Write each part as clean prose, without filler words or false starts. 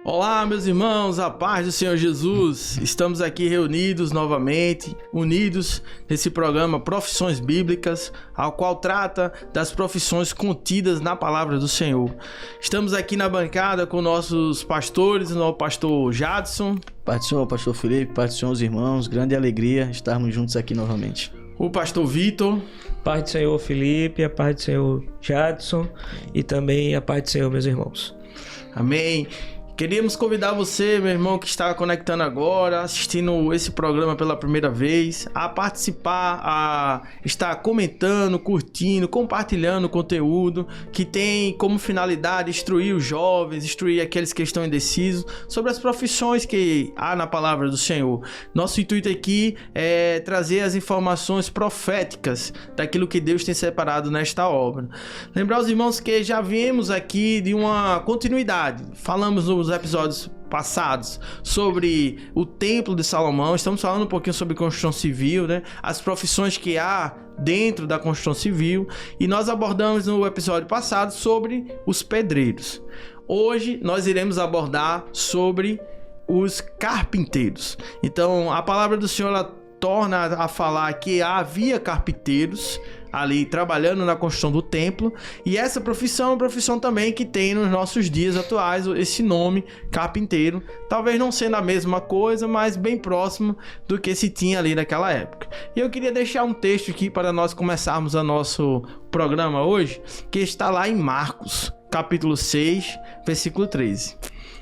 Olá, meus irmãos, a paz do Senhor Jesus. Estamos aqui reunidos novamente, unidos nesse programa Profissões Bíblicas, ao qual trata das profissões contidas na palavra do Senhor. Estamos aqui na bancada com nossos pastores, o pastor Jadson. Pai do Senhor, pastor Felipe, Pai do Senhor, os irmãos, grande alegria estarmos juntos aqui novamente. O pastor Vitor. Paz do Senhor, Felipe, a paz do Senhor, Jadson, e também a paz do Senhor, meus irmãos. Amém. Queríamos convidar você, meu irmão, que está conectando agora, assistindo esse programa pela primeira vez, a participar, a estar comentando, curtindo, compartilhando o conteúdo que tem como finalidade instruir os jovens, instruir aqueles que estão indecisos sobre as profissões que há na palavra do Senhor. Nosso intuito aqui é trazer as informações proféticas daquilo que Deus tem separado nesta obra. Lembrar os irmãos que já viemos aqui de uma continuidade, falamos nos episódios passados sobre o Templo de Salomão, estamos falando um pouquinho sobre construção civil, né? As profissões que há dentro da construção civil, e nós abordamos no episódio passado sobre os pedreiros. Hoje nós iremos abordar sobre os carpinteiros. Então a palavra do Senhor ela torna a falar que havia carpinteiros ali trabalhando na construção do templo, e essa profissão é uma profissão também que tem nos nossos dias atuais esse nome, carpinteiro, talvez não sendo a mesma coisa, mas bem próximo do que se tinha ali naquela época. E eu queria deixar um texto aqui para nós começarmos o nosso programa hoje, que está lá em Marcos, capítulo 6, versículo 13.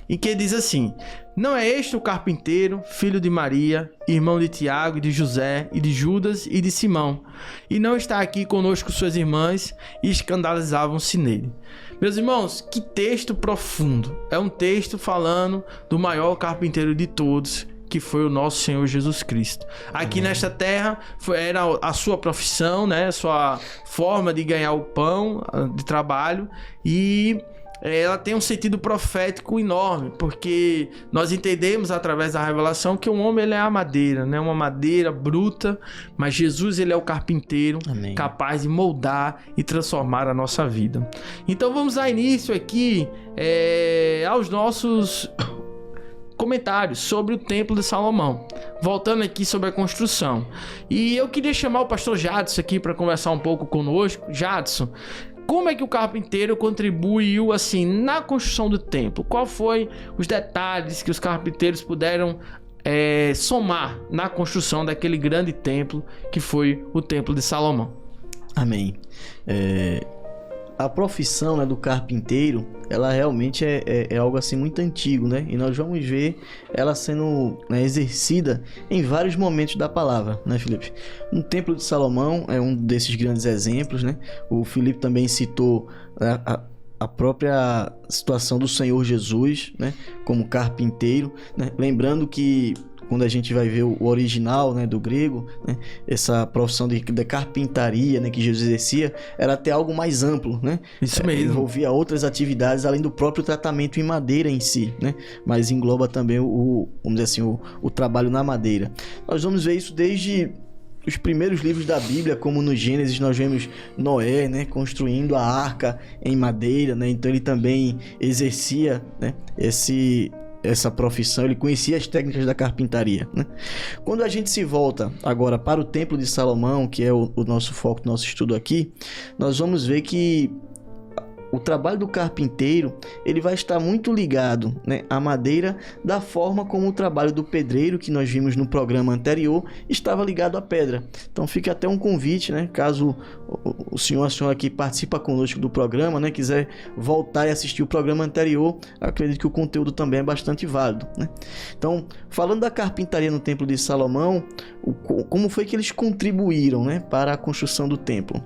E que diz assim: não é este o carpinteiro, filho de Maria, irmão de Tiago, e de José, e de Judas, e de Simão? E não está aqui conosco suas irmãs? E escandalizavam-se nele. Meus irmãos, que texto profundo. É um texto falando do maior carpinteiro de todos, que foi o nosso Senhor Jesus Cristo. Aqui nesta terra era a sua profissão, né? A sua forma de ganhar o pão de trabalho, e ela tem um sentido profético enorme, porque nós entendemos através da revelação que o homem ele é a madeira, né? Uma madeira bruta, mas Jesus ele é o carpinteiro. Amém. Capaz de moldar e transformar a nossa vida. Então vamos dar início aqui aos nossos comentários sobre o Templo de Salomão, voltando aqui sobre a construção. E eu queria chamar o pastor Jadson aqui para conversar um pouco conosco. Jadson, como é que o carpinteiro contribuiu assim na construção do templo? Qual foi os detalhes que os carpinteiros puderam somar na construção daquele grande templo que foi o Templo de Salomão? Amém. A profissão, né, do carpinteiro, ela realmente é algo assim muito antigo, né? E nós vamos ver ela sendo, né, exercida em vários momentos da palavra, né, Felipe? No Templo de Salomão é um desses grandes exemplos, né? O Felipe também citou a própria situação do Senhor Jesus, né, como carpinteiro, né? Lembrando que quando a gente vai ver o original, né, do grego, né, essa profissão de carpintaria, né, que Jesus exercia, era até algo mais amplo, né? Isso mesmo. Envolvia outras atividades além do próprio tratamento em madeira em si, né? Mas engloba também vamos dizer assim, o trabalho na madeira. Nós vamos ver isso desde os primeiros livros da Bíblia, como no Gênesis nós vemos Noé, né, construindo a arca em madeira, né? Então ele também exercia, né, essa profissão, ele conhecia as técnicas da carpintaria, né? Quando a gente se volta agora para o Templo de Salomão, que é o nosso foco, nosso estudo aqui, nós vamos ver que o trabalho do carpinteiro ele vai estar muito ligado, né, à madeira, da forma como o trabalho do pedreiro, que nós vimos no programa anterior, estava ligado à pedra. Então fica até um convite, né, caso o senhor, a senhora que participa conosco do programa, né, quiser voltar e assistir o programa anterior, acredito que o conteúdo também é bastante válido, né? Então, falando da carpintaria no Templo de Salomão, como foi que eles contribuíram, né, para a construção do templo?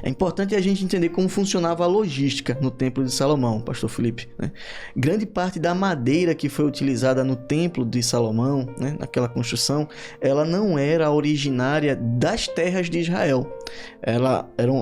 É importante a gente entender como funcionava a logística no Templo de Salomão, pastor Felipe, né? Grande parte da madeira que foi utilizada no Templo de Salomão, né, naquela construção, ela não era originária das terras de Israel.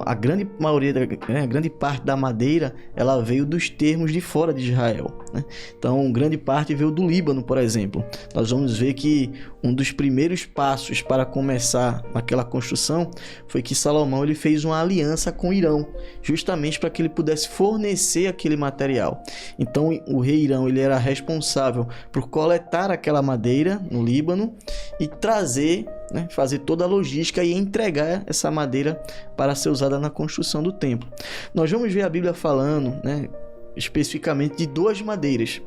A grande maioria, a grande parte da madeira, ela veio dos termos de fora de Israel, né? Então, grande parte veio do Líbano, por exemplo. Nós vamos ver que um dos primeiros passos para começar aquela construção foi que Salomão ele fez uma aliança aliança com Irão, justamente para que ele pudesse fornecer aquele material. Então o rei Irão, ele era responsável por coletar aquela madeira no Líbano e trazer, né, fazer toda a logística e entregar essa madeira para ser usada na construção do templo. Nós vamos ver a Bíblia falando, né, especificamente de duas madeiras,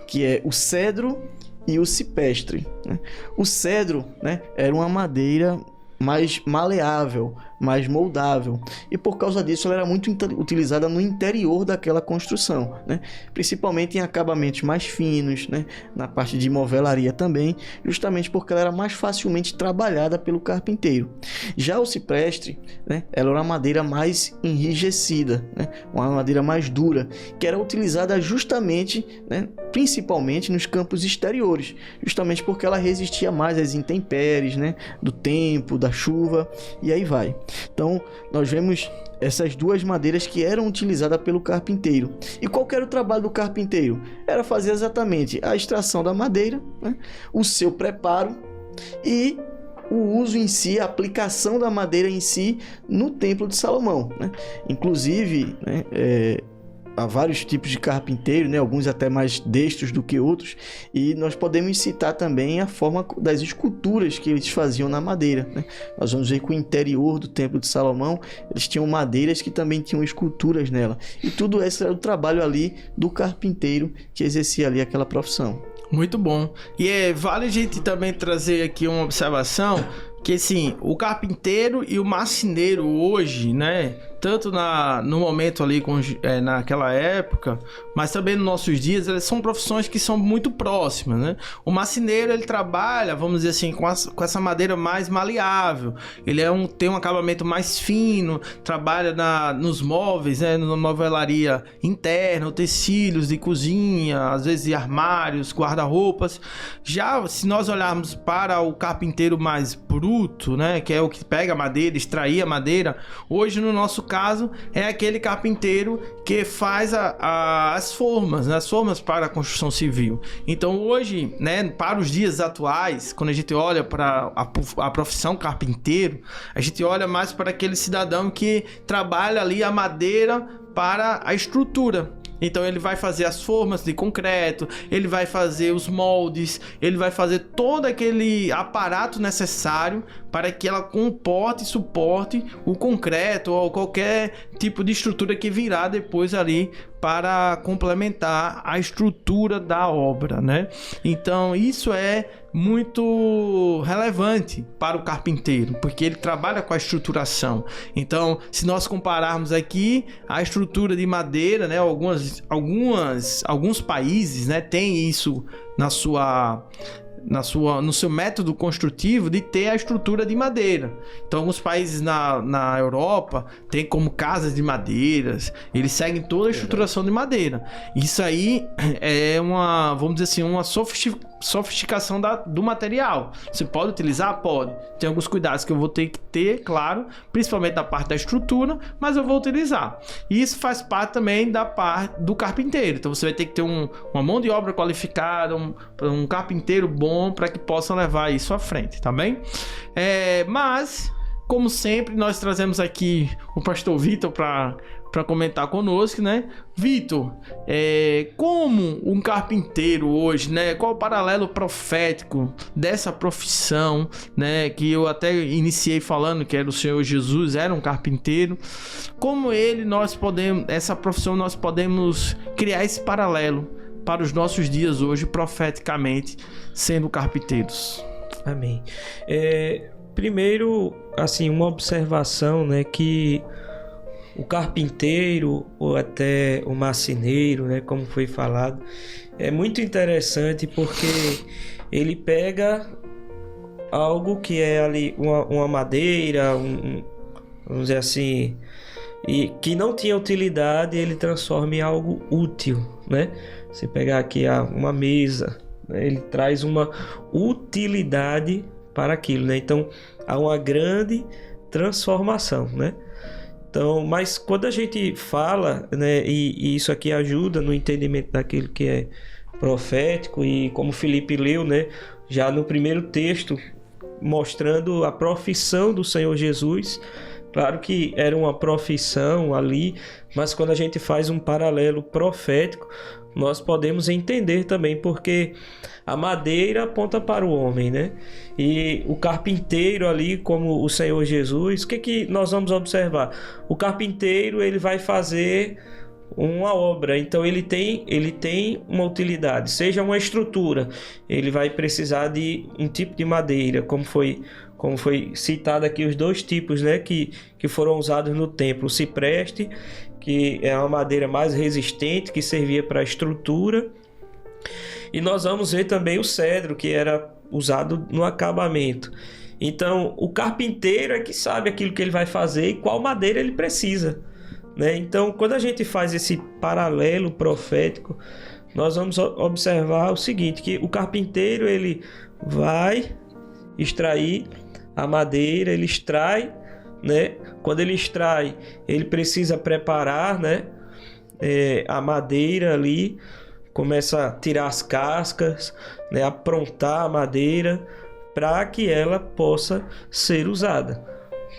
que é o cedro e o cipestre, né? O cedro, né, era uma madeira mais maleável, mais moldável, e por causa disso ela era muito utilizada no interior daquela construção, né? Principalmente em acabamentos mais finos, né? Na parte de movelaria também, justamente porque ela era mais facilmente trabalhada pelo carpinteiro. Já o ciprestre, né, ela era uma madeira mais enrijecida, né? Uma madeira mais dura, que era utilizada justamente, né, principalmente nos campos exteriores, justamente porque ela resistia mais às intempéries, né, do tempo, da chuva, e aí vai. Então, nós vemos essas duas madeiras que eram utilizadas pelo carpinteiro. E qual era o trabalho do carpinteiro? Era fazer exatamente a extração da madeira, né, o seu preparo e o uso em si, a aplicação da madeira em si no Templo de Salomão, né? Inclusive, né, há vários tipos de carpinteiro, né? Alguns até mais destros do que outros, e nós podemos citar também a forma das esculturas que eles faziam na madeira, né? Nós vamos ver que o interior do Templo de Salomão, eles tinham madeiras que também tinham esculturas nela, e tudo esse era o trabalho ali do carpinteiro que exercia ali aquela profissão. Muito bom. E vale a gente também trazer aqui uma observação, que assim, o carpinteiro e o marceneiro hoje, né, tanto no momento ali, naquela época, mas também nos nossos dias, elas são profissões que são muito próximas, né? O marceneiro, ele trabalha, vamos dizer assim, com essa madeira mais maleável, ele tem um acabamento mais fino, trabalha nos móveis, né, na movelaria interna, utensílios de cozinha, às vezes de armários, guarda-roupas. Já se nós olharmos para o carpinteiro mais bruto, né, que é o que pega a madeira, extrair a madeira, hoje no nosso caso é aquele carpinteiro que faz as formas, né, as formas para a construção civil. Então hoje, né, para os dias atuais, quando a gente olha para a profissão carpinteiro, a gente olha mais para aquele cidadão que trabalha ali a madeira para a estrutura. Então ele vai fazer as formas de concreto, ele vai fazer os moldes, ele vai fazer todo aquele aparato necessário para que ela comporte e suporte o concreto ou qualquer tipo de estrutura que virá depois ali para complementar a estrutura da obra, né? Então isso é muito relevante para o carpinteiro, porque ele trabalha com a estruturação. Então, se nós compararmos aqui a estrutura de madeira, né, alguns países, né, têm isso no seu método construtivo de ter a estrutura de madeira. Então alguns países na Europa tem como casas de madeiras, eles seguem toda a estruturação de madeira. Isso aí é vamos dizer assim, uma sofisticação do material. Você pode utilizar? Pode. Tem alguns cuidados que eu vou ter que ter, claro, principalmente da parte da estrutura, mas eu vou utilizar. E isso faz parte também da parte do carpinteiro. Então você vai ter que ter uma mão de obra qualificada, um carpinteiro bom para que possa levar isso à frente, tá bem? Mas, como sempre, nós trazemos aqui o pastor Vitor para comentar conosco, né? Vitor, como um carpinteiro hoje, né? Qual o paralelo profético dessa profissão, né? Que eu até iniciei falando que era o Senhor Jesus, era um carpinteiro. Como essa profissão nós podemos criar esse paralelo para os nossos dias hoje, profeticamente, sendo carpinteiros? Amém. Primeiro, assim, uma observação, né, que o carpinteiro ou até o marceneiro, né, como foi falado, é muito interessante porque ele pega algo que é ali uma madeira, vamos dizer assim, e que não tinha utilidade, ele transforma em algo útil, né? Você pegar aqui uma mesa, né, ele traz uma utilidade para aquilo, né? Então há uma grande transformação, né? Então, mas quando a gente fala, né, e isso aqui ajuda no entendimento daquilo que é profético, e como Felipe leu, né, já no primeiro texto, mostrando a profissão do Senhor Jesus, Claro que era uma profissão ali, mas quando a gente faz um paralelo profético, nós podemos entender também, porque a madeira aponta para o homem, né? E o carpinteiro ali, como o Senhor Jesus, o que nós vamos observar? O carpinteiro, ele vai fazer uma obra, então ele tem uma utilidade, seja uma estrutura, ele vai precisar de um tipo de madeira, como foi citado aqui os dois tipos, né, que foram usados no templo: o cipreste, que é uma madeira mais resistente, que servia para a estrutura, e nós vamos ver também o cedro, que era usado no acabamento. Então o carpinteiro é que sabe aquilo que ele vai fazer e qual madeira ele precisa, né? Então, quando a gente faz esse paralelo profético, nós vamos observar o seguinte, que o carpinteiro, ele vai extrair a madeira, ele extrai, né? Quando ele extrai, ele precisa preparar, né, a madeira ali, começa a tirar as cascas, né, aprontar a madeira para que ela possa ser usada,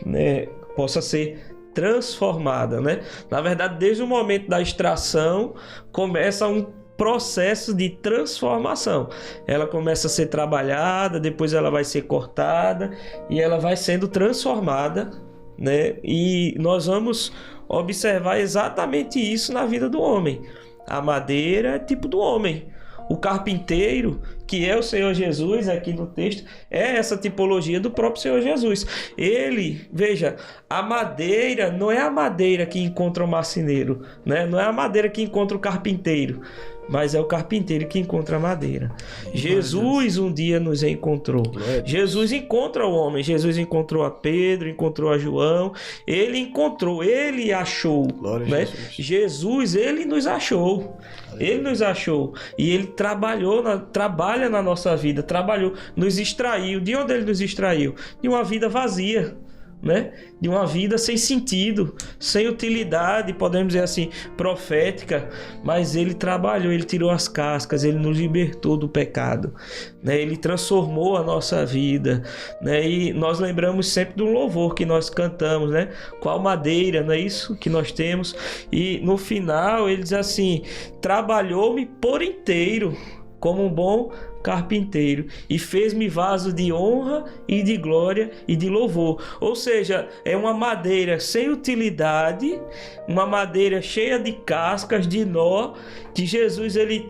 né, possa ser transformada, né? Na verdade, desde o momento da extração começa um processo de transformação. Ela começa a ser trabalhada, depois ela vai ser cortada e ela vai sendo transformada, né? E nós vamos observar exatamente isso na vida do homem. A madeira é tipo do homem. O carpinteiro, que é o Senhor Jesus aqui no texto, é essa tipologia do próprio Senhor Jesus. Ele, veja, a madeira não é a madeira que encontra o marceneiro, né? Não é a madeira que encontra o carpinteiro, mas é o carpinteiro que encontra a madeira. Jesus um dia nos encontrou. Jesus encontra o homem. Jesus encontrou a Pedro, encontrou a João. Ele encontrou, ele achou, né? Jesus, ele nos achou. Ele nos achou. E ele trabalha na nossa vida. Trabalhou, nos extraiu. De onde ele nos extraiu? De uma vida vazia, né? De uma vida sem sentido, sem utilidade, podemos dizer assim, profética, mas ele trabalhou, ele tirou as cascas, ele nos libertou do pecado, né? Ele transformou a nossa vida, né? E nós lembramos sempre do louvor que nós cantamos, né? Qual madeira, não é isso que nós temos? E no final ele diz assim: trabalhou-me por inteiro como um bom carpinteiro e fez-me vaso de honra e de glória e de louvor. Ou seja, é uma madeira sem utilidade, uma madeira cheia de cascas, de nó, que Jesus, ele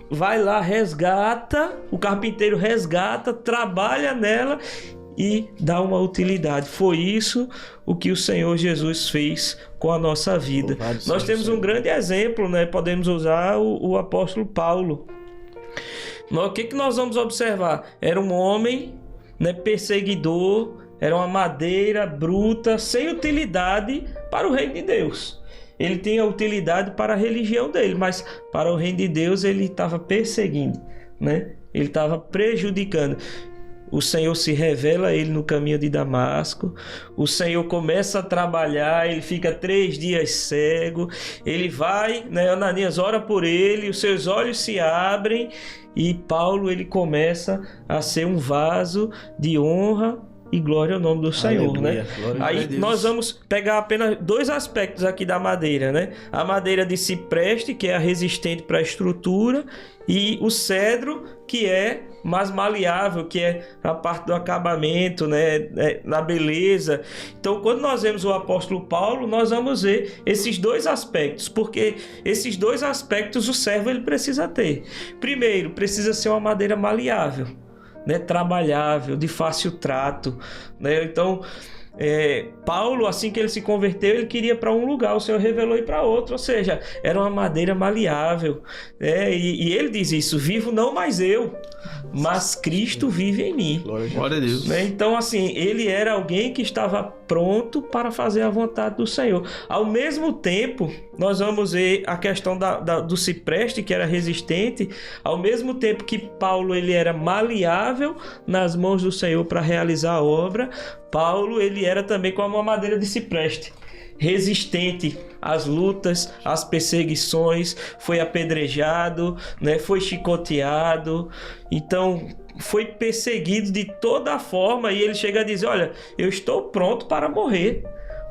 vai lá, resgata, o carpinteiro resgata, trabalha nela e dá uma utilidade. Foi isso o que o Senhor Jesus fez com a nossa vida. Nós temos um grande exemplo, né? Podemos usar o apóstolo Paulo. O que nós vamos observar? Era um homem, né, perseguidor, era uma madeira bruta, sem utilidade para o reino de Deus. Ele tinha utilidade para a religião dele, mas para o reino de Deus ele estava perseguindo, né? Ele estava prejudicando. O Senhor se revela a ele no caminho de Damasco. O Senhor começa a trabalhar, ele fica 3 dias cego. Ele vai, né, Ananias ora por ele, os seus olhos se abrem e Paulo, ele começa a ser um vaso de honra e glória ao nome do Senhor, aleluia, né? Aí nós vamos pegar apenas 2 aspectos aqui da madeira, né? A madeira de cipreste, que é a resistente para a estrutura, e o cedro, que é mais maleável, que é a parte do acabamento, né? Na beleza. Então, quando nós vemos o apóstolo Paulo, nós vamos ver esses 2 aspectos, porque esses 2 aspectos o servo ele precisa ter. Primeiro, precisa ser uma madeira maleável, né, trabalhável, de fácil trato, né? Então, Paulo, assim que ele se converteu, ele queria para um lugar, o Senhor revelou ir para outro, ou seja, era uma madeira maleável, né? E ele diz isso: vivo não mais eu, mas Cristo vive em mim. Glória a Deus. Né? Então, assim, ele era alguém que estava pronto para fazer a vontade do Senhor. Ao mesmo tempo, nós vamos ver a questão do cipreste, que era resistente. Ao mesmo tempo que Paulo, ele era maleável nas mãos do Senhor para realizar a obra, Paulo, ele era também como uma madeira de cipreste, resistente às lutas, às perseguições, foi apedrejado, né? Foi chicoteado, então foi perseguido de toda forma, e ele chega a dizer: olha, eu estou pronto para morrer,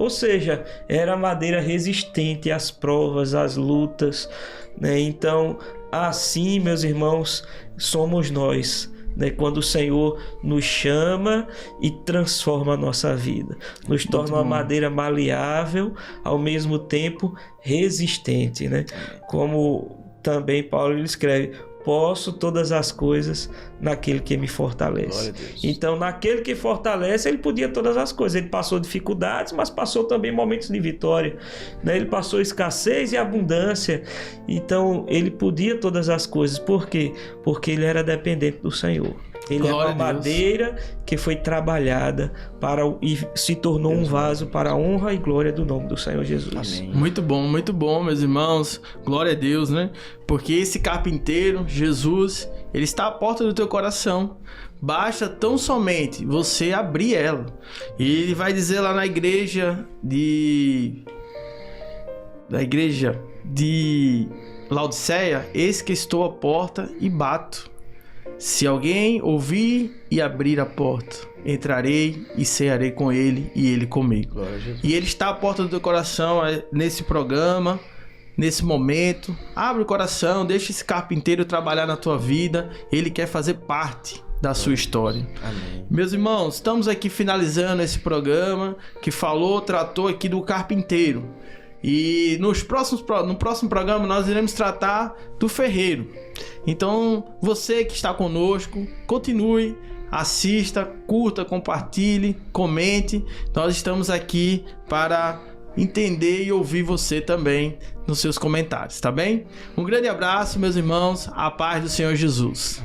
Ou seja, era madeira resistente às provas, às lutas, né? Então, assim, meus irmãos, somos nós, né? Quando o Senhor nos chama e transforma a nossa vida, nos torna uma madeira maleável, ao mesmo tempo resistente, né? Como também Paulo ele escreve: posso todas as coisas naquele que me fortalece. Então, naquele que fortalece, ele podia todas as coisas. Ele passou dificuldades, mas passou também momentos de vitória, né? Ele passou escassez e abundância. Então, ele podia todas as coisas. Por quê? Porque ele era dependente do Senhor. Ele é uma madeira que foi trabalhada e se tornou um vaso para a honra e glória do nome do Senhor Jesus. Amém. Muito bom, meus irmãos. Glória a Deus, né? Porque esse carpinteiro, Jesus, ele está à porta do teu coração. Basta tão somente você abrir ela. E ele vai dizer lá na igreja de Laodiceia: eis que estou à porta e bato. Se alguém ouvir e abrir a porta, entrarei e cearei com ele e ele comigo. E ele está à porta do teu coração nesse programa, nesse momento. Abre o coração, deixa esse carpinteiro trabalhar na tua vida. Ele quer fazer parte da sua história. Amém. Meus irmãos, estamos aqui finalizando esse programa que tratou aqui do carpinteiro. E no próximo programa nós iremos tratar do ferreiro. Então, você que está conosco, continue, assista, curta, compartilhe, comente. Nós estamos aqui para entender e ouvir você também nos seus comentários, tá bem? Um grande abraço, meus irmãos. A paz do Senhor Jesus.